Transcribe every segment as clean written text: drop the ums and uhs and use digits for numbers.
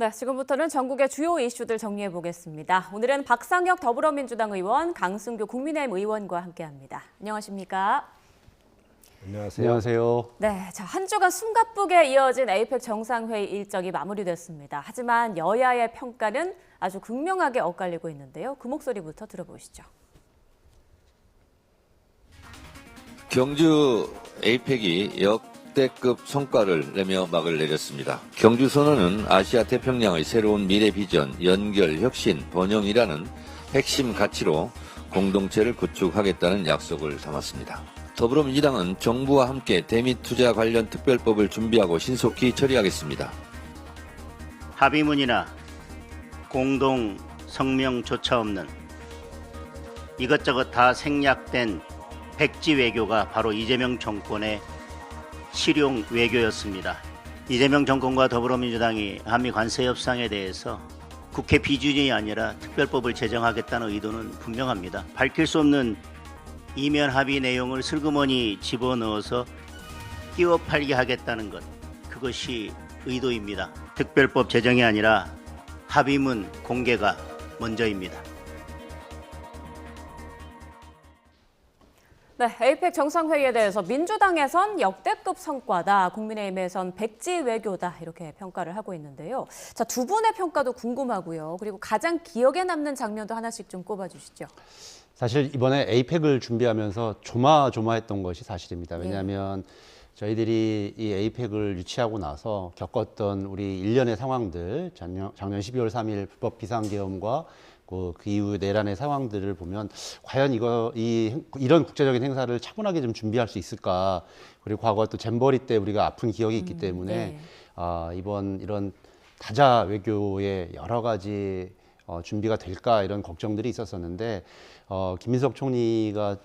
네, 지금부터는 전국의 주요 이슈들 정리해 보겠습니다. 오늘은 박상혁 더불어민주당 의원, 강승규 국민의힘 의원과 함께합니다. 안녕하십니까? 안녕하세요. 안녕하세요. 네, 한 주간 숨가쁘게 이어진 APEC 정상회의 일정이 마무리됐습니다. 하지만 여야의 평가는 아주 극명하게 엇갈리고 있는데요. 그 목소리부터 들어보시죠. 경주 APEC이 역대급 성과를 내며 막을 내렸습니다. 경주 선언은 아시아 태평양의 새로운 미래 비전, 연결, 혁신, 번영이라는 핵심 가치로 공동체를 구축하겠다는 약속을 담았습니다. 더불어민주당은 정부와 함께 대미 투자 관련 특별법을 준비하고 신속히 처리하겠습니다. 합의문이나 공동 성명조차 없는 이것저것 다 생략된 백지 외교가 바로 이재명 정권의 실용 외교였습니다. 이재명 정권과 더불어민주당이 한미 관세 협상에 대해서 국회 비준이 아니라 특별법을 제정하겠다는 의도는 분명합니다. 밝힐 수 없는 이면 합의 내용을 슬그머니 집어넣어서 끼워 팔게 하겠다는 것, 그것이 의도입니다. 특별법 제정이 아니라 합의문 공개가 먼저입니다. 네, APEC 정상회의에 대해서 민주당에선 역대급 성과다, 국민의힘에선 백지 외교다 이렇게 평가를 하고 있는데요. 자, 두 분의 평가도 궁금하고요. 그리고 가장 기억에 남는 장면도 하나씩 좀 꼽아주시죠. 사실 이번에 APEC을 준비하면서 조마조마했던 것이 사실입니다. 왜냐하면 저희들이 이 APEC을 유치하고 나서 겪었던 우리 일련의 상황들, 작년 12월 3일 불법 비상계엄과 그 이후 내란의 상황들을 보면 과연 이런 국제적인 행사를 차분하게 좀 준비할 수 있을까? 그리고 과거 또 잼버리 때 우리가 아픈 기억이 있기 때문에 이번 이런 다자 외교의 여러 가지 준비가 될까 이런 걱정들이 있었었는데 김민석 총리가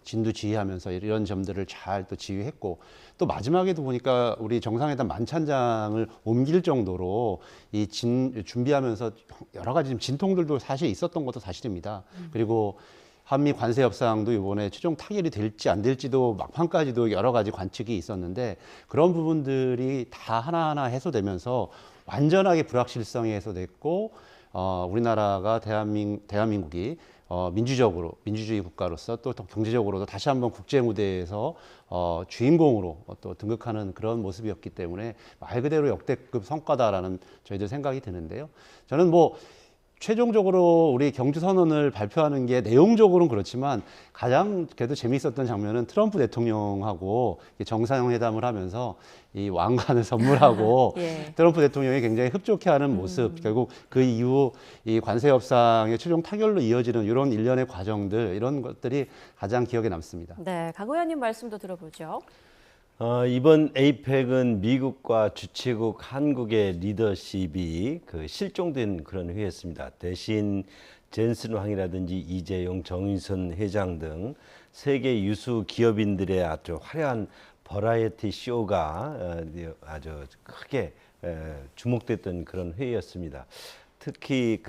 진두지휘하면서 이런 점들을 잘 또 지휘했고 또 마지막에도 보니까 우리 정상회담 만찬장을 옮길 정도로 준비하면서 여러 가지 좀 진통들도 사실 있었던 것도 사실입니다. 그리고 한미 관세 협상도 이번에 최종 타결이 될지 안 될지도 막판까지도 여러 가지 관측이 있었는데 그런 부분들이 다 하나하나 해소되면서 완전하게 불확실성이 해소됐고 우리나라가 대한민국이 민주주의 국가로서 또 경제적으로도 다시 한번 국제 무대에서 주인공으로 또 등극하는 그런 모습이었기 때문에 말 그대로 역대급 성과다라는 저희들 생각이 드는데요. 저는 최종적으로 우리 경주 선언을 발표하는 게 내용적으로는 그렇지만 가장 그래도 재미있었던 장면은 트럼프 대통령하고 정상회담을 하면서 이 왕관을 선물하고 트럼프 대통령이 굉장히 흡족해하는 모습, 결국 그 이후 이 관세 협상의 최종 타결로 이어지는 이런 일련의 과정들, 이런 것들이 가장 기억에 남습니다. 네, 강 의원님 말씀도 들어보죠. 이번 APEC은 미국과 주최국 한국의 리더십이 실종된 그런 회의였습니다. 대신 젠슨 황이라든지 이재용, 정의선 회장 등 세계 유수 기업인들의 아주 화려한 버라이어티 쇼가 아주 크게 주목됐던 그런 회의였습니다. 특히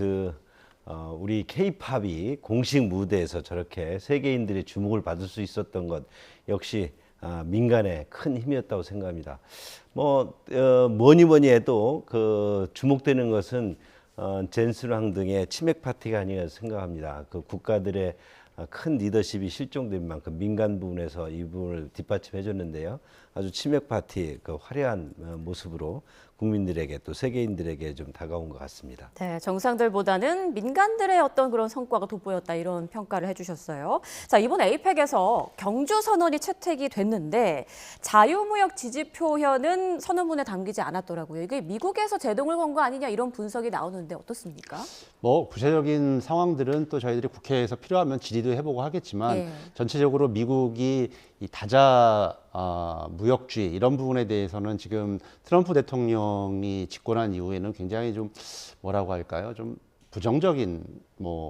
우리 K-팝이 공식 무대에서 저렇게 세계인들의 주목을 받을 수 있었던 것 역시 민간의 큰 힘이었다고 생각합니다. 뭐니 해도 주목되는 것은 젠슨 황 등의 치맥 파티가 아니라 생각합니다. 그 국가들의 큰 리더십이 실종된 만큼 민간 부분에서 이 부분을 뒷받침해 줬는데요. 아주 치맥 파티 화려한 모습으로 국민들에게 또 세계인들에게 좀 다가온 것 같습니다. 네, 정상들보다는 민간들의 어떤 그런 성과가 돋보였다 이런 평가를 해주셨어요. 자, 이번 APEC에서 경주 선언이 채택이 됐는데 자유무역 지지 표현은 선언문에 담기지 않았더라고요. 이게 미국에서 제동을 건 거 아니냐 이런 분석이 나오는데 어떻습니까? 구체적인 상황들은 또 저희들이 국회에서 필요하면 질의도 해보고 하겠지만 전체적으로 미국이 이 다자 무역주의 이런 부분에 대해서는 지금 트럼프 대통령이 집권한 이후에는 굉장히 좀 뭐라고 할까요? 좀 부정적인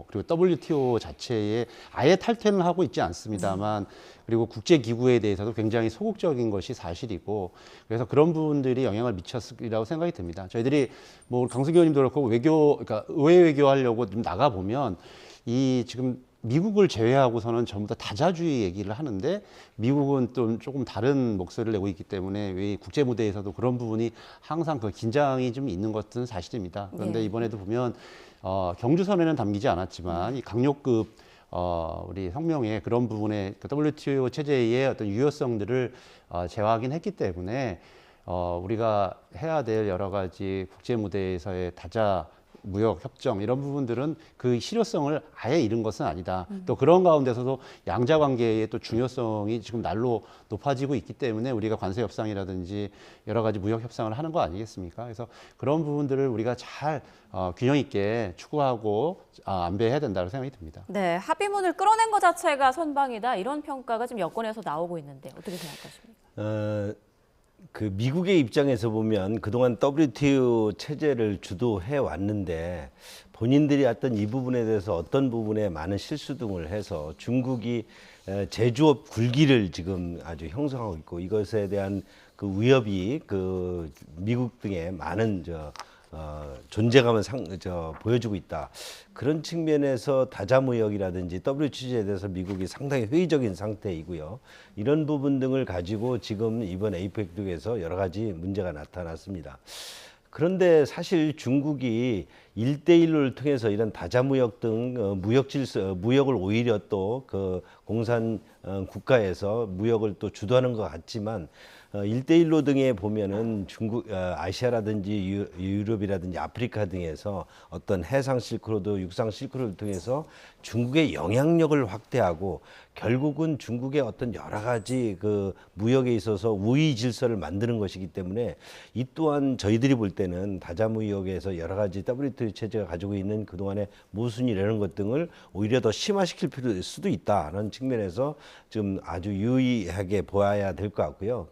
그리고 WTO 자체에 아예 탈퇴는 하고 있지 않습니다만 그리고 국제기구에 대해서도 굉장히 소극적인 것이 사실이고 그래서 그런 부분들이 영향을 미쳤으리라고 생각이 듭니다. 저희들이 강승규 의원님도 그렇고 그러니까 의회 외교하려고 좀 나가 보면 이 지금 미국을 제외하고서는 전부 다 다자주의 얘기를 하는데 미국은 또 조금 다른 목소리를 내고 있기 때문에 왜 국제 무대에서도 그런 부분이 항상 그 긴장이 좀 있는 것은 사실입니다. 그런데 네. 이번에도 보면 경주선에는 담기지 않았지만 이 강력급 우리 성명의 그런 부분에 그 WTO 체제의 어떤 유효성들을 재확인했기 때문에 우리가 해야 될 여러 가지 국제 무대에서의 다자 무역 협정 이런 부분들은 그 실효성을 아예 잃은 것은 아니다. 또 그런 가운데서도 양자 관계의 또 중요성이 지금 날로 높아지고 있기 때문에 우리가 관세 협상이라든지 여러 가지 무역 협상을 하는 거 아니겠습니까? 그래서 그런 부분들을 우리가 잘 균형 있게 추구하고 안배해야 된다고 생각이 듭니다. 네, 합의문을 끌어낸 것 자체가 선방이다. 이런 평가가 지금 여권에서 나오고 있는데 어떻게 생각하십니까? 그 미국의 입장에서 보면 그동안 WTO 체제를 주도해 왔는데 본인들이 어떤 이 부분에 대해서 어떤 부분에 많은 실수 등을 해서 중국이 제조업 굴기를 지금 아주 형성하고 있고 이것에 대한 그 위협이 그 미국 등의 많은 존재감을 보여주고 있다. 그런 측면에서 다자무역이라든지 WTO에 대해서 미국이 상당히 회의적인 상태이고요. 이런 부분 등을 가지고 지금 이번 에이펙에서 여러 가지 문제가 나타났습니다. 그런데 사실 중국이 1대1을 통해서 이런 다자무역 등 무역을 오히려 또 그 공산 국가에서 무역을 또 주도하는 것 같지만 1대1로 등에 보면은 중국, 아시아라든지 유럽이라든지 아프리카 등에서 어떤 해상 실크로드, 육상 실크로드 등에서 중국의 영향력을 확대하고 결국은 중국의 어떤 여러 가지 그 무역에 있어서 우위 질서를 만드는 것이기 때문에 이 또한 저희들이 볼 때는 다자무역에서 여러 가지 WTO 체제가 가지고 있는 그동안의 모순이라는 것 등을 오히려 더 심화시킬 수도 있다는 측면에서 지금 아주 유의하게 보아야 될 것 같고요.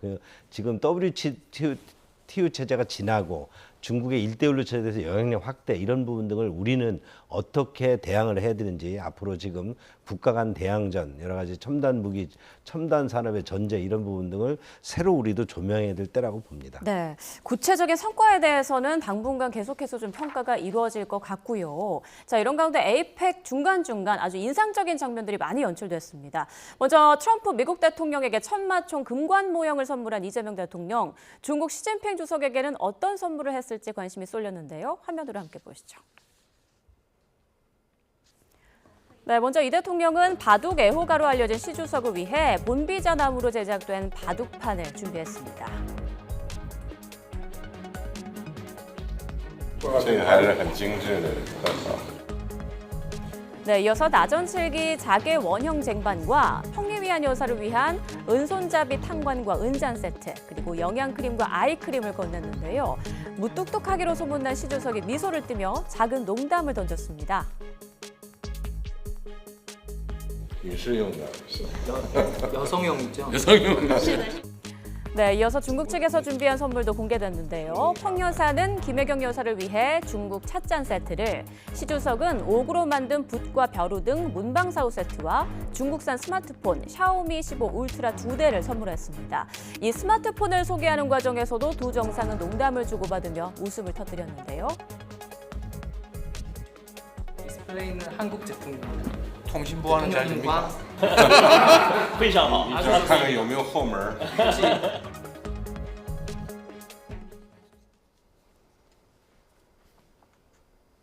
지금 WTO 체제가 지나고 중국의 1대1로 체제에서 영향력 확대 이런 부분 등을 우리는 어떻게 대항을 해야 되는지 앞으로 지금 국가 간 대항전 여러 가지 첨단 무기, 첨단 산업의 전제 이런 부분 등을 새로 우리도 조명해야 될 때라고 봅니다. 네, 구체적인 성과에 대해서는 당분간 계속해서 좀 평가가 이루어질 것 같고요. 자, 이런 가운데 에이펙 중간중간 아주 인상적인 장면들이 많이 연출됐습니다. 먼저 트럼프 미국 대통령에게 천마총 금관 모형을 선물한 이재명 대통령, 중국 시진핑 주석에게는 어떤 선물을 했을지 관심이 쏠렸는데요. 화면으로 함께 보시죠. 네, 먼저 이 대통령은 바둑 애호가로 알려진 시 주석을 위해 본비자 나무로 제작된 바둑판을 준비했습니다. 这个还是很精致的特色。 네, 이어서 나전칠기 자개 원형 쟁반과 평리위안 여사를 위한 은손잡이 탕관과 은잔 세트, 그리고 영양크림과 아이크림을 건넸는데요. 무뚝뚝하기로 소문난 시 주석이 미소를 띠며 작은 농담을 던졌습니다. 女士用的， 여성용이죠. 네, 이어서 중국 측에서 준비한 선물도 공개됐는데요. 펑 여사는 김혜경 여사를 위해 중국 찻잔 세트를, 시 주석은 옥으로 만든 붓과 벼루 등 문방사우 세트와 중국산 스마트폰 샤오미 15 울트라 2대를 선물했습니다. 이 스마트폰을 소개하는 과정에서도 두 정상은 농담을 주고받으며 웃음을 터뜨렸는데요. 디스플레이는 한국 제품입니다. 通信部安全产 통신보안 非常好，你就是看看有没有后门。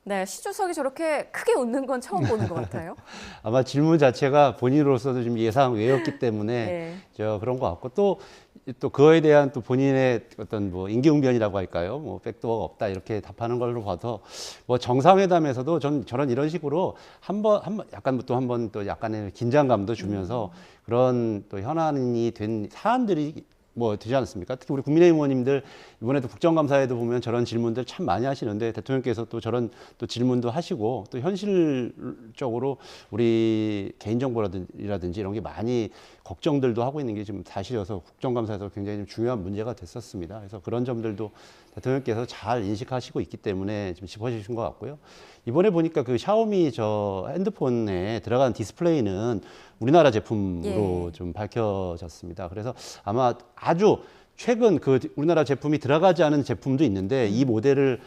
네, 시 주석이 저렇게 크게 웃는 건 처음 보는 것 같아요. 아마 질문 자체가 본인으로서도 좀 예상 외였기 때문에 네. 그런 것 같고 또 그거에 대한 또 본인의 어떤 뭐 임기응변이라고 할까요? 뭐 백도어가 없다 이렇게 답하는 걸로 봐서 뭐 정상회담에서도 저는 이런 식으로 한번 한번 또 약간의 긴장감도 주면서 그런 또 현안이 된 사안들이 뭐 되지 않습니까? 특히 우리 국민의힘 의원님들 이번에도 국정감사에도 보면 저런 질문들 참 많이 하시는데 대통령께서 또 저런 또 질문도 하시고 또 현실적으로 우리 개인정보라든지 이런 게 많이 걱정들도 하고 있는 게 지금 사실이어서 국정감사에서 굉장히 좀 중요한 문제가 됐었습니다. 그래서 그런 점들도 대통령께서 잘 인식하시고 있기 때문에 지금 짚어주신 것 같고요. 이번에 보니까 그 샤오미 저 핸드폰에 들어간 디스플레이는 우리나라 제품으로 좀 밝혀졌습니다. 그래서 아마 아주 최근 그 우리나라 제품이 들어가지 않은 제품도 있는데 이 모델을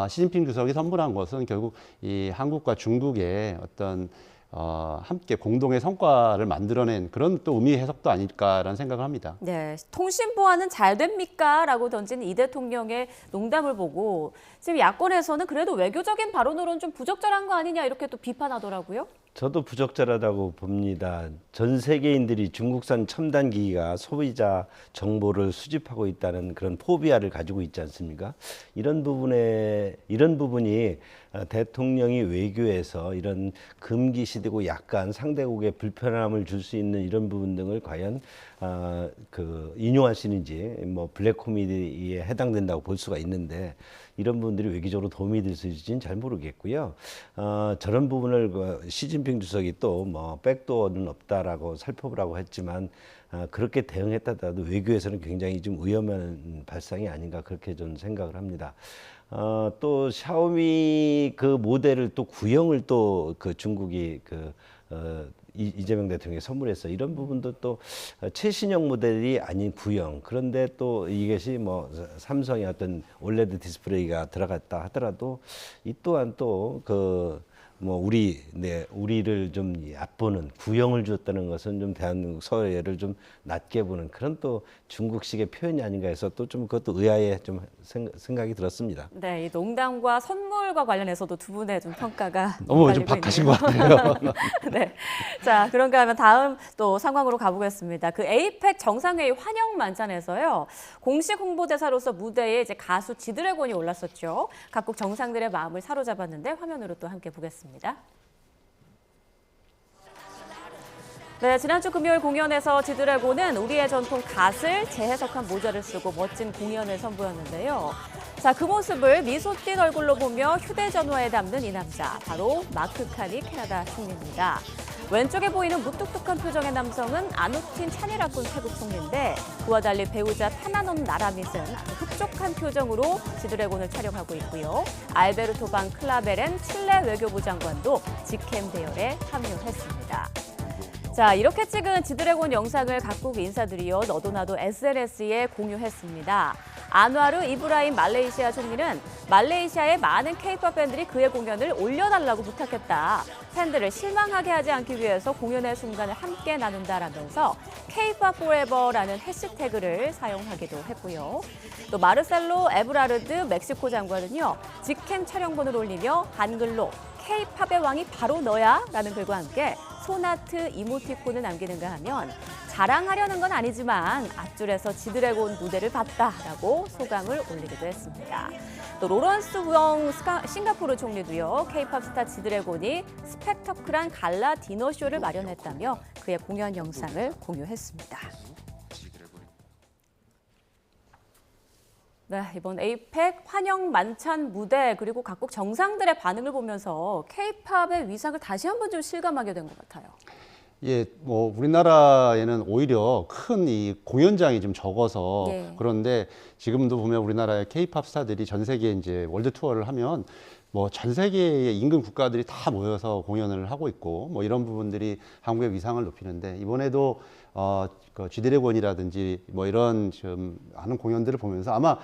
시진핑 주석이 선물한 것은 결국 이 한국과 중국의 어떤 함께 공동의 성과를 만들어낸 그런 또 의미 해석도 아닐까라는 생각을 합니다. 네, 통신 보안은 잘 됩니까? 라고 던진 이 대통령의 농담을 보고 지금 야권에서는 그래도 외교적인 발언으로는 좀 부적절한 거 아니냐 이렇게 또 비판하더라고요. 저도 부적절하다고 봅니다. 전 세계인들이 중국산 첨단 기기가 소비자 정보를 수집하고 있다는 그런 포비아를 가지고 있지 않습니까? 이런 부분이 대통령이 외교에서 이런 금기시되고 약간 상대국에 불편함을 줄 수 있는 이런 부분 등을 과연 인용할 수 있는지 뭐 블랙 코미디에 해당된다고 볼 수가 있는데 이런 부분들이 외교적으로 도움이 될 수 있을지는 잘 모르겠고요. 저런 부분을 시진핑 주석이 또 뭐 백도어는 없다라고 살펴보라고 했지만 그렇게 대응했다더라도 외교에서는 굉장히 좀 위험한 발상이 아닌가 그렇게 좀 생각을 합니다. 또 샤오미 그 모델을 또 구형을 또 그 중국이 이재명 대통령이 선물했어. 이런 부분도 또 최신형 모델이 아닌 구형. 그런데 또 이것이 뭐 삼성의 어떤 올레드 디스플레이가 들어갔다 하더라도 이 또한 또 뭐 우리를 좀 얕보는 구형을 주었다는 것은 좀 대한민국 사회를 좀 낮게 보는 그런 또 중국식의 표현이 아닌가 해서 또 좀 그것도 의아해 좀 생각이 들었습니다. 네, 이 농담과 선물과 관련해서도 두 분의 좀 평가가 너무 좀 갈리고 박하신 있네요. 것 같아요. 네. 자, 그런가 하면 다음 또 상황으로 가보겠습니다. 그 에이펙 정상회의 환영 만찬에서요. 공식 홍보대사로서 무대에 이제 가수 지드래곤이 올랐었죠. 각국 정상들의 마음을 사로잡았는데 화면으로 또 함께 보겠습니다. 네, 지난주 금요일 공연에서 지드래곤은 우리의 전통 갓을 재해석한 모자를 쓰고 멋진 공연을 선보였는데요. 자, 그 모습을 미소 띤 얼굴로 보며 휴대전화에 담는 이 남자, 바로 마크 카니 캐나다 총리입니다. 왼쪽에 보이는 무뚝뚝한 표정의 남성은 아누틴 차니라군 태국 총리인데 그와 달리 배우자 파나논 나라밋은 아주 흡족한 표정으로 지드래곤을 촬영하고 있고요. 알베르토 반 클라베렌 칠레 외교부 장관도 직캠 대열에 합류했습니다. 자, 이렇게 찍은 지드래곤 영상을 각국 인사들이요 너도 나도 SNS에 공유했습니다. 안와르 이브라임 말레이시아 총리는 말레이시아의 많은 K-팝 팬들이 그의 공연을 올려달라고 부탁했다. 팬들을 실망하게 하지 않기 위해서 공연의 순간을 함께 나눈다라면서 K-팝 forever라는 해시태그를 사용하기도 했고요. 또 마르셀로 에브라르드 멕시코 장관은요. 직캠 촬영본을 올리며 한글로 K-팝의 왕이 바로 너야 라는 글과 함께 손하트 이모티콘을 남기는가 하면 자랑하려는 건 아니지만 앞줄에서 지드래곤 무대를 봤다라고 소감을 올리기도 했습니다. 또 로런스 우엉 싱가포르 총리도요. K-팝 스타 지드래곤이 스펙터클한 갈라 디너쇼를 마련했다며 그의 공연 영상을 공유했습니다. 네, 이번 에이펙 환영 만찬 무대 그리고 각국 정상들의 반응을 보면서 K-팝의 위상을 다시 한번 좀 실감하게 된 것 같아요. 예, 뭐 우리나라에는 오히려 큰 이 공연장이 좀 적어서 예. 그런데 지금도 보면 우리나라의 K-팝 스타들이 전 세계 이제 월드 투어를 하면 뭐 전 세계의 인근 국가들이 다 모여서 공연을 하고 있고 뭐 이런 부분들이 한국의 위상을 높이는데 이번에도 그 G드래곤이라든지 뭐 이런 좀 하는 공연들을 보면서 아마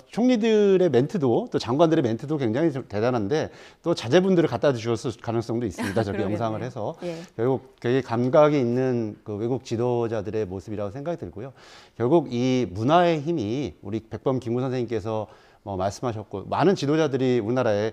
총리들의 멘트도 또 장관들의 멘트도 굉장히 대단한데 또 자제분들을 갖다 주셨을 가능성도 있습니다. 저렇게 영상을 해서 예. 결국 되게 감각이 있는 그 외국 지도자들의 모습이라고 생각이 들고요. 결국 이 문화의 힘이 우리 백범 김구 선생님께서 말씀하셨고 많은 지도자들이 우리나라에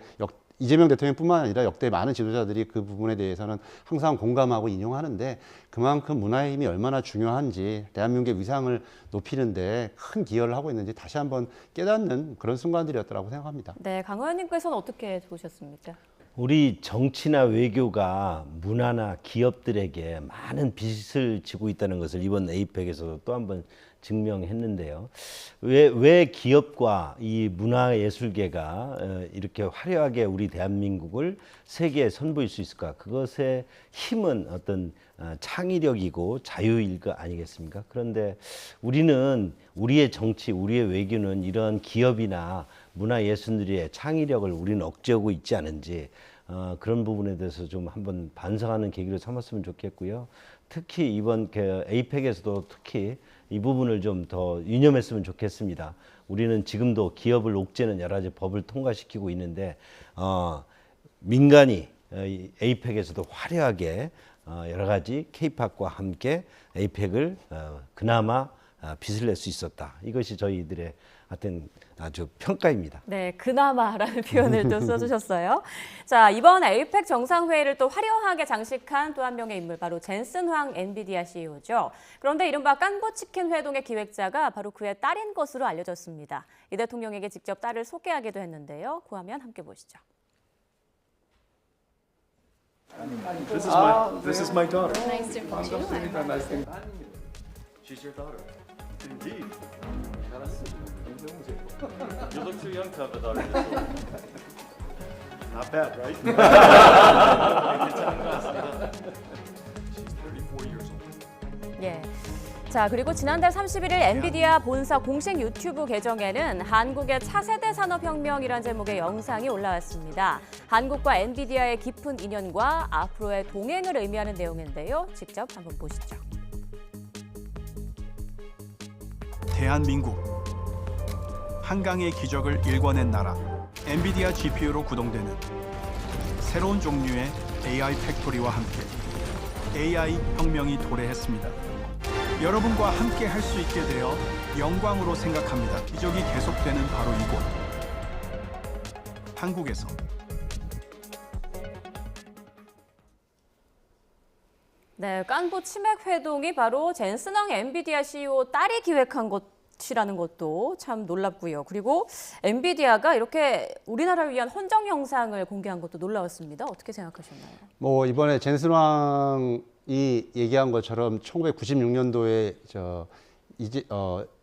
이재명 대통령뿐만 아니라 역대 많은 지도자들이 그 부분에 대해서는 항상 공감하고 인용하는데 그만큼 문화의 힘이 얼마나 중요한지 대한민국의 위상을 높이는데 큰 기여를 하고 있는지 다시 한번 깨닫는 그런 순간들이었다고 생각합니다. 네, 강 의원님께서는 어떻게 보셨습니까? 우리 정치나 외교가 문화나 기업들에게 많은 빚을 지고 있다는 것을 이번 에이펙에서도 또 한 번 증명했는데요. 왜 기업과 이 문화예술계가 이렇게 화려하게 우리 대한민국을 세계에 선보일 수 있을까? 그것의 힘은 어떤 창의력이고 자유일 거 아니겠습니까? 그런데 우리는 우리의 정치, 우리의 외교는 이런 기업이나 문화예술들의 창의력을 우리는 억제하고 있지 않은지 그런 부분에 대해서 좀 한번 반성하는 계기로 삼았으면 좋겠고요. 특히 이번 에이펙에서도 특히 이 부분을 좀 더 유념했으면 좋겠습니다. 우리는 지금도 기업을 옥죄는 여러 가지 법을 통과시키고 있는데 민간이 이 에이펙에서도 화려하게 여러 가지 K-팝과 함께 에이펙을 그나마 빛을 낼 수 있었다. 이것이 저희들의 하여튼 아주 평가입니다. 네, 그나마라는 표현을 또 써주셨어요. 자, 이번 에이펙 정상회의를 또 화려하게 장식한 또 한 명의 인물, 바로 젠슨 황 엔비디아 CEO죠. 그런데 이른바 깐부치킨 회동의 기획자가 바로 그의 딸인 것으로 알려졌습니다. 이 대통령에게 직접 딸을 소개하기도 했는데요. 그 화면 함께 보시죠. This is my daughter. Nice to meet you. Nice to meet you. She's your daughter. Indeed. You look too young to have a daughter. Not bad, right? She's 34 years old. 예. 자, 그리고 지난달 31일 엔비디아 본사 공식 유튜브 계정에는 한국의 차세대 산업혁명이란 제목의 영상이 올라왔습니다. 한국과 엔비디아의 깊은 인연과 앞으로의 동행을 의미하는 내용인데요. 직접 한번 보시죠. 대한민국, 한강의 기적을 일궈낸 나라, 엔비디아 GPU로 구동되는 새로운 종류의 AI 팩토리와 함께 AI 혁명이 도래했습니다. 여러분과 함께 할 수 있게 되어 영광으로 생각합니다. 기적이 계속되는 바로 이곳, 한국에서. 네, 깐부 치맥 회동이 바로 젠슨 황 엔비디아 CEO 딸이 기획한 것이라는 것도 참 놀랍고요. 그리고 엔비디아가 이렇게 우리나라를 위한 헌정 영상을 공개한 것도 놀라웠습니다. 어떻게 생각하셨나요? 뭐 이번에 젠슨 황이 얘기한 것처럼 1996년도에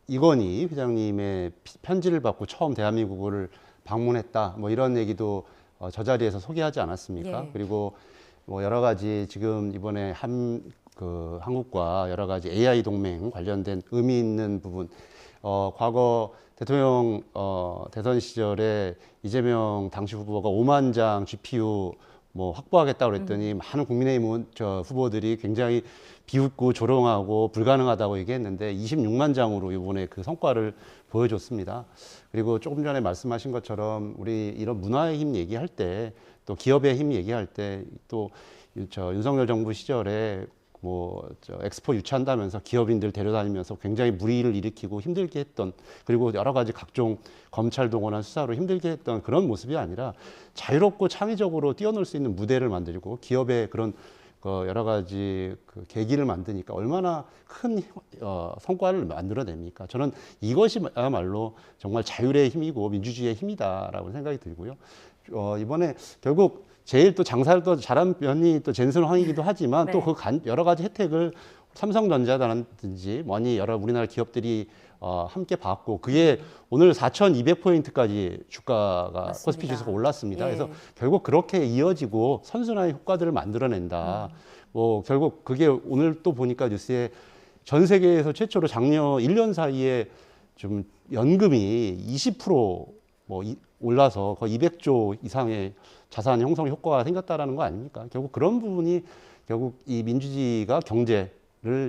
이건희 회장님의 편지를 받고 처음 대한민국을 방문했다. 뭐 이런 얘기도 저 자리에서 소개하지 않았습니까? 예. 그리고 뭐 여러 가지 지금 이번에 한국과 여러 가지 AI 동맹 관련된 의미 있는 부분, 과거 대통령 대선 시절에 이재명 당시 후보가 5만 장 GPU 뭐 확보하겠다고 그랬더니 많은 국민의힘 후보들이 굉장히 비웃고 조롱하고 불가능하다고 얘기했는데 26만 장으로 이번에 그 성과를 보여줬습니다. 그리고 조금 전에 말씀하신 것처럼 우리 이런 문화의 힘 얘기할 때 또 기업의 힘 얘기할 때 또 윤석열 정부 시절에 엑스포 유치한다면서 기업인들 데려다니면서 굉장히 물의를 일으키고 힘들게 했던, 그리고 여러 가지 각종 검찰 동원한 수사로 힘들게 했던 그런 모습이 아니라 자유롭고 창의적으로 뛰어놀 수 있는 무대를 만들고 기업의 그런 여러 가지 그 계기를 만드니까 얼마나 큰 성과를 만들어냅니까? 저는 이것이야말로 정말 자율의 힘이고 민주주의의 힘이다라고 생각이 들고요. 이번에 결국 제일 또 장사를 또 잘한 면이 또 젠슨 황이기도 하지만 네. 또 그 여러 가지 혜택을 삼성전자라든지 여러 우리나라 기업들이 함께 받고, 그게 오늘 4,200포인트까지 주가가 맞습니다. 코스피 지수가 올랐습니다. 예. 그래서 결국 그렇게 이어지고 선순환의 효과들을 만들어낸다. 뭐 결국 그게 오늘 또 보니까 뉴스에 전 세계에서 최초로 작년 1년 사이에 좀 연금이 20% 올라서 거의 200조 이상의 자산 형성 효과가 생겼다라는 거 아닙니까? 결국 그런 부분이 결국 이 민주주의가 경제를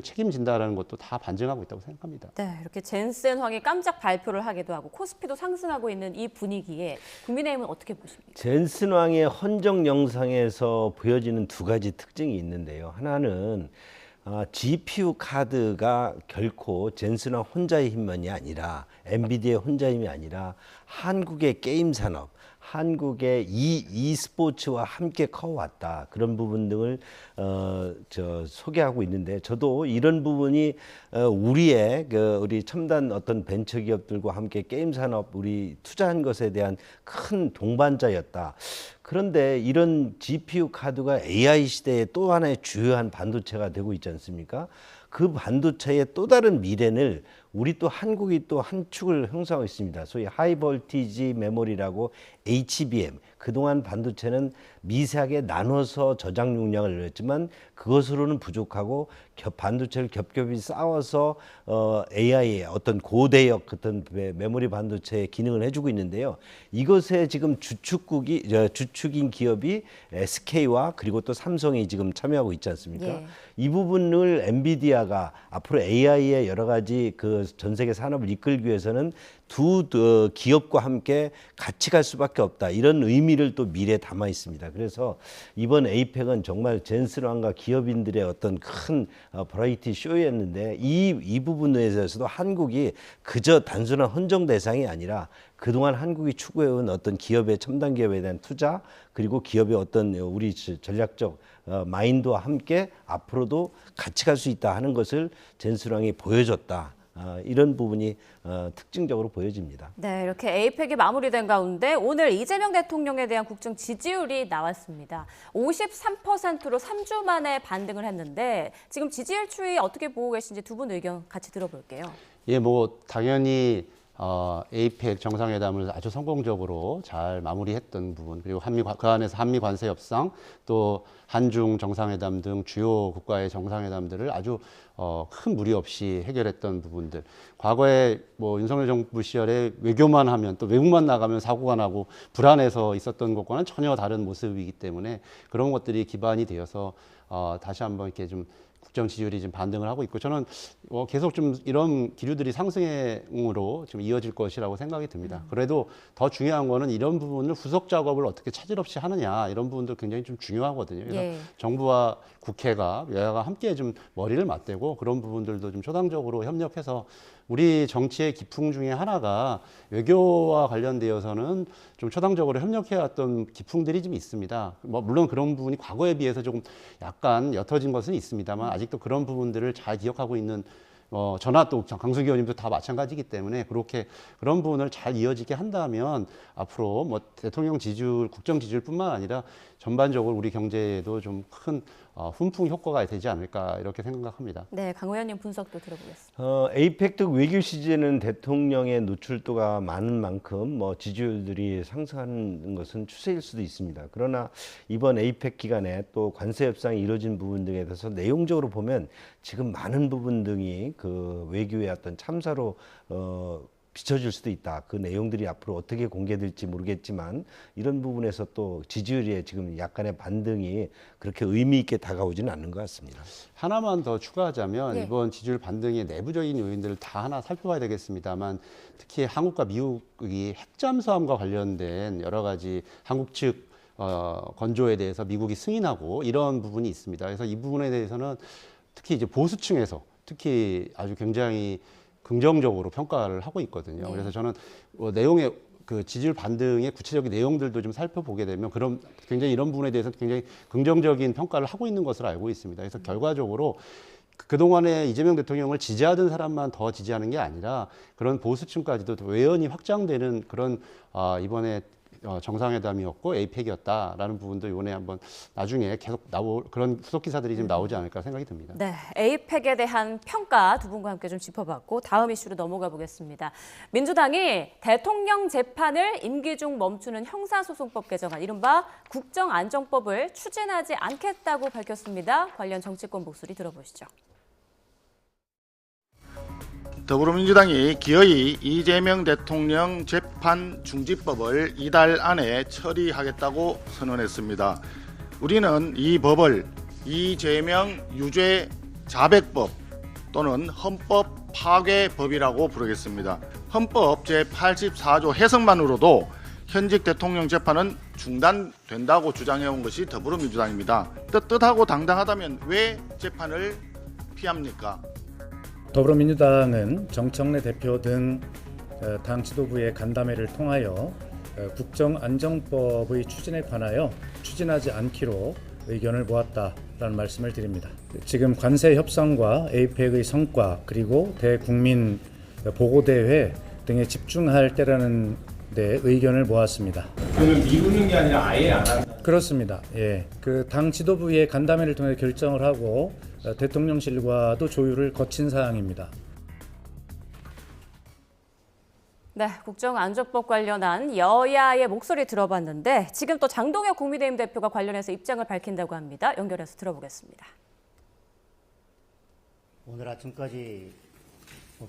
책임진다라는 것도 다 반증하고 있다고 생각합니다. 네, 이렇게 젠슨 황이 깜짝 발표를 하기도 하고 코스피도 상승하고 있는 이 분위기에 국민의힘은 어떻게 보십니까? 젠슨 황의 헌정 영상에서 보여지는 두 가지 특징이 있는데요. 하나는 GPU 카드가 결코 젠슨 황 혼자의 힘만이 아니라 엔비디아의 혼자의 힘이 아니라 한국의 게임 산업, 한국의 e스포츠와 함께 커왔다. 그런 부분 등을 소개하고 있는데, 저도 이런 부분이 우리의 우리 첨단 어떤 벤처 기업들과 함께 게임 산업 우리 투자한 것에 대한 큰 동반자였다. 그런데 이런 GPU 카드가 AI 시대의 또 하나의 주요한 반도체가 되고 있지 않습니까? 그 반도체의 또 다른 미래는 우리 또 한국이 또 한 축을 형성하고 있습니다. 소위 하이볼티지 메모리라고 HBM. 그동안 반도체는 미세하게 나눠서 저장 용량을 늘렸지만 그것으로는 부족하고 반도체를 겹겹이 쌓아서 AI의 어떤 고대역 같은 메모리 반도체의 기능을 해주고 있는데요. 이것에 지금 주축인 기업이 SK와 그리고 또 삼성이 지금 참여하고 있지 않습니까? 예. 이 부분을 엔비디아가 앞으로 AI의 여러 가지 그 전 세계 산업을 이끌기 위해서는 두 기업과 함께 같이 갈 수밖에 없다. 이런 의미를 또 미래에 담아 있습니다. 그래서 이번 에이펙은 정말 젠스랑과 기업인들의 어떤 큰 버라이티 쇼였는데 이 부분에 대해서도 한국이 그저 단순한 헌정 대상이 아니라 그동안 한국이 추구해온 어떤 기업의 첨단 기업에 대한 투자 그리고 기업의 어떤 우리 전략적 마인드와 함께 앞으로도 같이 갈 수 있다 하는 것을 젠스랑이 보여줬다. 이런 부분이 특징적으로 보여집니다. 네, 이렇게 에이펙이 마무리된 가운데 오늘 이재명 대통령에 대한 국정 지지율이 나왔습니다. 53%로 3주 만에 반등을 했는데 지금 지지율 추이 어떻게 보고 계신지 두 분 의견 같이 들어볼게요. 예, 뭐 당연히 에이펙 정상회담을 아주 성공적으로 잘 마무리했던 부분, 그리고 그 안에서 한미 관세 협상, 또 한중 정상회담 등 주요 국가의 정상회담들을 아주 큰 무리 없이 해결했던 부분들. 과거에 뭐 윤석열 정부 시절에 외교만 하면 또 외국만 나가면 사고가 나고 불안해서 있었던 것과는 전혀 다른 모습이기 때문에 그런 것들이 기반이 되어서 다시 한번 이렇게 좀 국정 지지율이 지금 반등을 하고 있고, 저는 계속 좀 이런 기류들이 상승으로 좀 이어질 것이라고 생각이 듭니다. 그래도 더 중요한 거는 이런 부분을 후속 작업을 어떻게 차질 없이 하느냐, 이런 부분도 굉장히 좀 중요하거든요. 그래서 예. 정부와 국회가 여야가 함께 좀 머리를 맞대고 그런 부분들도 좀 초당적으로 협력해서, 우리 정치의 기풍 중에 하나가 외교와 관련되어서는 좀 초당적으로 협력해왔던 기풍들이 좀 있습니다. 뭐 물론 그런 부분이 과거에 비해서 조금 약간 옅어진 것은 있습니다만 아직도 그런 부분들을 잘 기억하고 있는 저나 또 강수기 의원님도 다 마찬가지이기 때문에 그렇게 그런 부분을 잘 이어지게 한다면 앞으로 뭐 대통령 지지율, 국정 지지율뿐만 아니라 전반적으로 우리 경제에도 좀 큰 훈풍 효과가 되지 않을까 이렇게 생각합니다. 네, 강 의원님 분석도 들어보겠습니다. 에이펙 등 외교 시즌은 대통령의 노출도가 많은 만큼 뭐 지지율들이 상승하는 것은 추세일 수도 있습니다. 그러나 이번 에이펙 기간에 또 관세 협상이 이루어진 부분 등에 대해서 내용적으로 보면 지금 많은 부분 등이 그 외교의 어떤 참사로 비춰질 수도 있다. 그 내용들이 앞으로 어떻게 공개될지 모르겠지만 이런 부분에서 또 지지율에 지금 약간의 반등이 그렇게 의미 있게 다가오지는 않는 것 같습니다. 하나만 더 추가하자면 네. 이번 지지율 반등의 내부적인 요인들을 다 하나 살펴봐야 되겠습니다만, 특히 한국과 미국이 핵잠수함과 관련된 여러 가지 한국 측 건조에 대해서 미국이 승인하고 이런 부분이 있습니다. 그래서 이 부분에 대해서는 특히 이제 보수층에서 특히 아주 굉장히 긍정적으로 평가를 하고 있거든요. 네. 그래서 저는 내용의 그 지지율 반등의 구체적인 내용들도 좀 살펴보게 되면 그런 굉장히 이런 부분에 대해서 굉장히 긍정적인 평가를 하고 있는 것으로 알고 있습니다. 그래서 결과적으로 그동안에 이재명 대통령을 지지하던 사람만 더 지지하는 게 아니라 그런 보수층까지도 외연이 확장되는 그런 이번에 정상회담이었고 에이펙이었다라는 부분도 이번에 한번 나중에 계속 그런 후속 기사들이 좀 나오지 않을까 생각이 듭니다. 네, 에이펙에 대한 평가 두 분과 함께 좀 짚어봤고 다음 이슈로 넘어가 보겠습니다. 민주당이 대통령 재판을 임기 중 멈추는 형사소송법 개정안, 이른바 국정안정법을 추진하지 않겠다고 밝혔습니다. 관련 정치권 목소리 들어보시죠. 더불어민주당이 기어이 이재명 대통령 재판 중지법을 이달 안에 처리하겠다고 선언했습니다. 우리는 이 법을 이재명 유죄 자백법 또는 헌법 파괴법이라고 부르겠습니다. 헌법 제84조 해석만으로도 현직 대통령 재판은 중단된다고 주장해온 것이 더불어민주당입니다. 떳떳하고 당당하다면 왜 재판을 피합니까? 더불어민주당은 정청래 대표 등 당 지도부의 간담회를 통하여 국정안정법의 추진에 관하여 추진하지 않기로 의견을 모았다라는 말씀을 드립니다. 지금 관세 협상과 에이펙의 성과 그리고 대국민 보고대회 등에 집중할 때라는 데 의견을 모았습니다. 그러면 미루는 게 아니라 아예 안 한다? 그렇습니다. 예, 그 당 지도부의 간담회를 통해 결정을 하고 대통령실과도 조율을 거친 사항입니다. 네, 국정안전법 관련한 여야의 목소리 들어봤는데 지금 또 장동혁 국민의힘 대표가 관련해서 입장을 밝힌다고 합니다. 연결해서 들어보겠습니다. 오늘 아침까지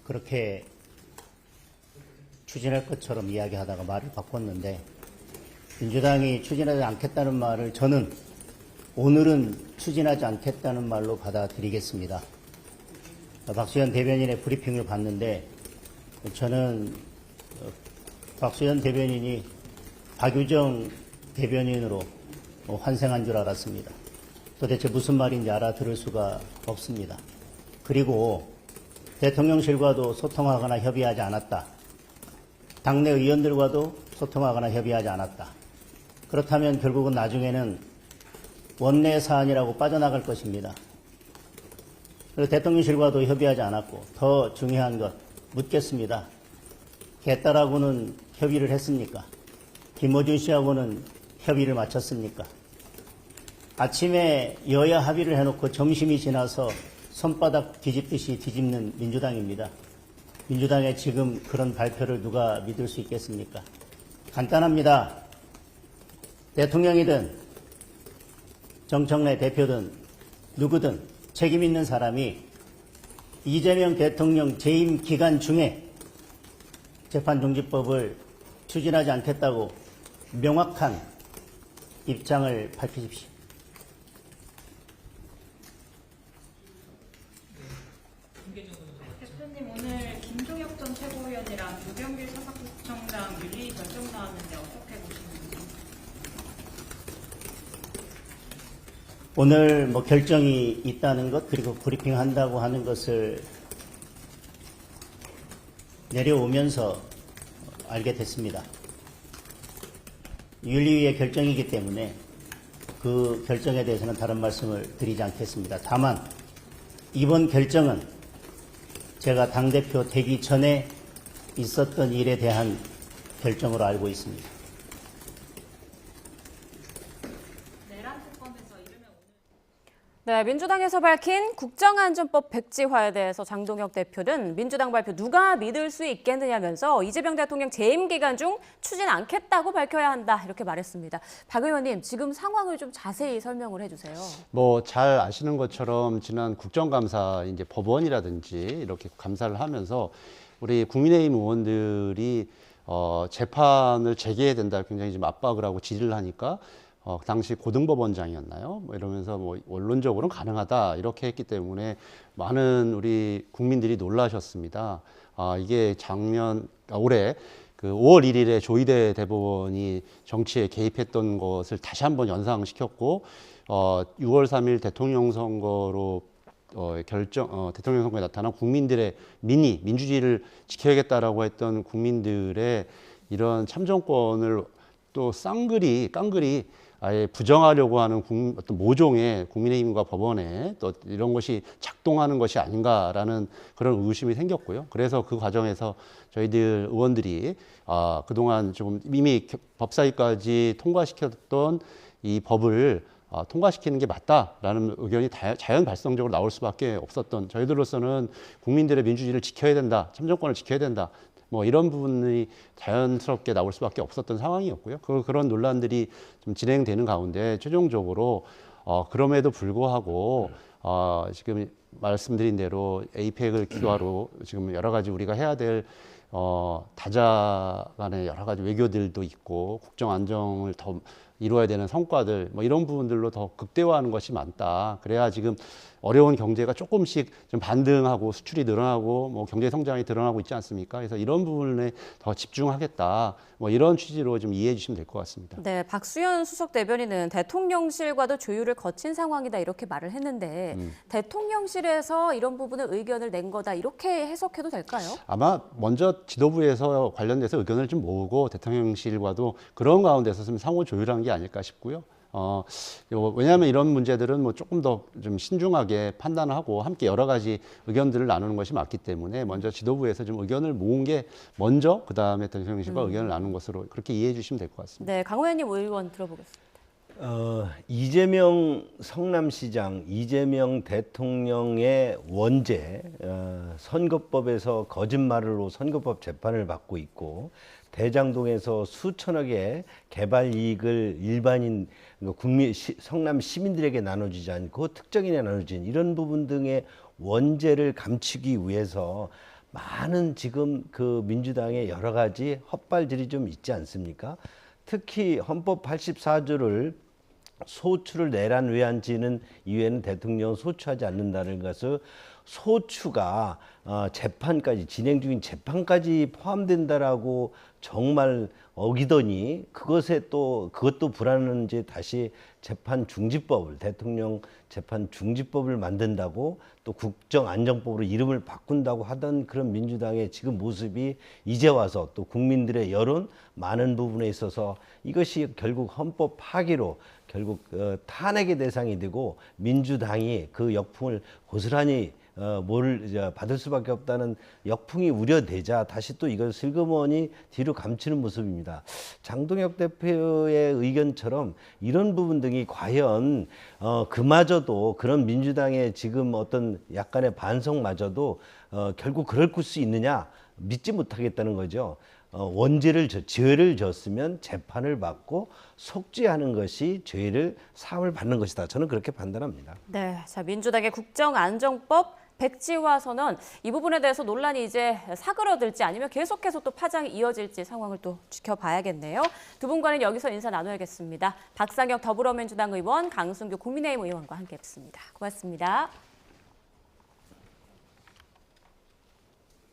그렇게 추진할 것처럼 이야기하다가 말을 바꿨는데, 민주당이 추진하지 않겠다는 말을 저는 오늘은 추진하지 않겠다는 말로 받아들이겠습니다. 박수현 대변인의 브리핑을 봤는데 저는 박수현 대변인이 박유정 대변인으로 환생한 줄 알았습니다. 도대체 무슨 말인지 알아들을 수가 없습니다. 그리고 대통령실과도 소통하거나 협의하지 않았다. 당내 의원들과도 소통하거나 협의하지 않았다. 그렇다면 결국은 나중에는 원내 사안이라고 빠져나갈 것입니다. 그리고 대통령실과도 협의하지 않았고 더 중요한 것 묻겠습니다. 개딸하고는 협의를 했습니까? 김어준 씨하고는 협의를 마쳤습니까? 아침에 여야 합의를 해놓고 점심이 지나서 손바닥 뒤집듯이 뒤집는 민주당입니다. 민주당의 지금 그런 발표를 누가 믿을 수 있겠습니까? 간단합니다. 대통령이든 정청래 대표든 누구든 책임 있는 사람이 이재명 대통령 재임 기간 중에 재판중지법을 추진하지 않겠다고 명확한 입장을 밝히십시오. 대표님, 오늘 김종혁 전 최고위원이랑 유병길 사사국장장 윤리 결정 나왔는데 어떻게 보십니까? 오늘 결정이 있다는 것 그리고 브리핑한다고 하는 것을 내려오면서 알게 됐습니다. 윤리위의 결정이기 때문에 그 결정에 대해서는 다른 말씀을 드리지 않겠습니다. 다만 이번 결정은 제가 당대표 되기 전에 있었던 일에 대한 결정으로 알고 있습니다. 네, 민주당에서 밝힌 국정안전법 백지화에 대해서 장동혁 대표는 민주당 발표 누가 믿을 수 있겠느냐면서 이재명 대통령 재임 기간 중 추진 않겠다고 밝혀야 한다 이렇게 말했습니다. 박 의원님, 지금 상황을 좀 자세히 설명을 해주세요. 뭐 잘 아시는 것처럼 지난 국정감사 이제 법원이라든지 이렇게 감사를 하면서 우리 국민의힘 의원들이 재판을 재개해야 된다 굉장히 좀 압박을 하고 질의를 하니까. 그 당시 고등법원장이었나요? 뭐 이러면서 뭐 원론적으로는 가능하다 이렇게 했기 때문에 많은 우리 국민들이 놀라셨습니다. 이게 올해 그 5월 1일에 조희대 대법원이 정치에 개입했던 것을 다시 한번 연상시켰고 6월 3일 대통령 선거로 대통령 선거에 나타난 국민들의 민주주의를 지켜야겠다라고 했던 국민들의 이런 참정권을 또 깡그리 아예 부정하려고 하는 어떤 모종의 국민의힘과 법원에 또 이런 것이 작동하는 것이 아닌가라는 그런 의심이 생겼고요. 그래서 그 과정에서 저희들 의원들이 그동안 조금 이미 법사위까지 통과시켰던 이 법을 통과시키는 게 맞다라는 의견이 자연 발생적으로 나올 수밖에 없었던 저희들로서는 국민들의 민주주의를 지켜야 된다, 참정권을 지켜야 된다. 뭐 이런 부분이 자연스럽게 나올 수밖에 없었던 상황이었고요. 그런 논란들이 좀 진행되는 가운데 최종적으로 그럼에도 불구하고 지금 말씀드린 대로 에이펙을 기화로 지금 여러 가지 우리가 해야 될 다자 간의 여러 가지 외교들도 있고 국정 안정을 더 이루어야 되는 성과들 뭐 이런 부분들로 더 극대화하는 것이 많다. 그래야 지금 어려운 경제가 조금씩 좀 반등하고 수출이 늘어나고 뭐 경제 성장이 드러나고 있지 않습니까? 그래서 이런 부분에 더 집중하겠다. 뭐 이런 취지로 좀 이해해 주시면 될 것 같습니다. 네, 박수현 수석 대변인은 대통령실과도 조율을 거친 상황이다 이렇게 말을 했는데 대통령실에서 이런 부분을 의견을 낸 거다 이렇게 해석해도 될까요? 아마 먼저 지도부에서 관련돼서 의견을 좀 모으고 대통령실과도 그런 가운데서 좀 상호 조율한 게 아닐까 싶고요. 왜냐하면 이런 문제들은 뭐 조금 더 좀 신중하게 판단하고 함께 여러 가지 의견들을 나누는 것이 맞기 때문에 먼저 지도부에서 좀 의견을 모은 게 먼저 그 다음에 대통령실과 의견을 나눈 것으로 그렇게 이해해 주시면 될 것 같습니다. 네, 강호연님 의원 들어보겠습니다. 이재명 성남시장, 이재명 대통령의 원죄, 선거법에서 거짓말로 선거법 재판을 받고 있고 대장동에서 수천억의 개발 이익을 일반인 성남 시민들에게 나눠주지 않고 특정인에 나눠진 이런 부분 등의 원죄를 감추기 위해서 많은 지금 그 민주당의 여러 가지 헛발질이 좀 있지 않습니까? 특히 헌법 84조를 소추를 내란 외환지는 이외에는 대통령은 소추하지 않는다는 것을 소추가 재판까지 진행 중인 재판까지 포함된다라고 정말 어기더니 그것도 불안한지 다시 재판 중지법을 대통령 재판 중지법을 만든다고 또 국정안정법으로 이름을 바꾼다고 하던 그런 민주당의 지금 모습이 이제 와서 또 국민들의 여론 많은 부분에 있어서 이것이 결국 헌법 파기로 결국 탄핵의 대상이 되고 민주당이 그 역풍을 고스란히 받을 수밖에 없다는 역풍이 우려되자 다시 또 이걸 슬그머니 뒤로 감추는 모습입니다. 장동혁 대표의 의견처럼 이런 부분 등이 과연 그마저도 그런 민주당의 지금 어떤 약간의 반성마저도 결국 그럴 수 있느냐 믿지 못하겠다는 거죠. 죄를 졌으면 재판을 받고 속죄하는 것이 사함을 받는 것이다. 저는 그렇게 판단합니다. 네, 자 민주당의 국정안정법 백지화 선언 이 부분에 대해서 논란이 이제 사그러들지 아니면 계속해서 또 파장이 이어질지 상황을 또 지켜봐야겠네요. 두 분과는 여기서 인사 나눠야겠습니다. 박상혁 더불어민주당 의원, 강승규 국민의힘 의원과 함께했습니다. 고맙습니다.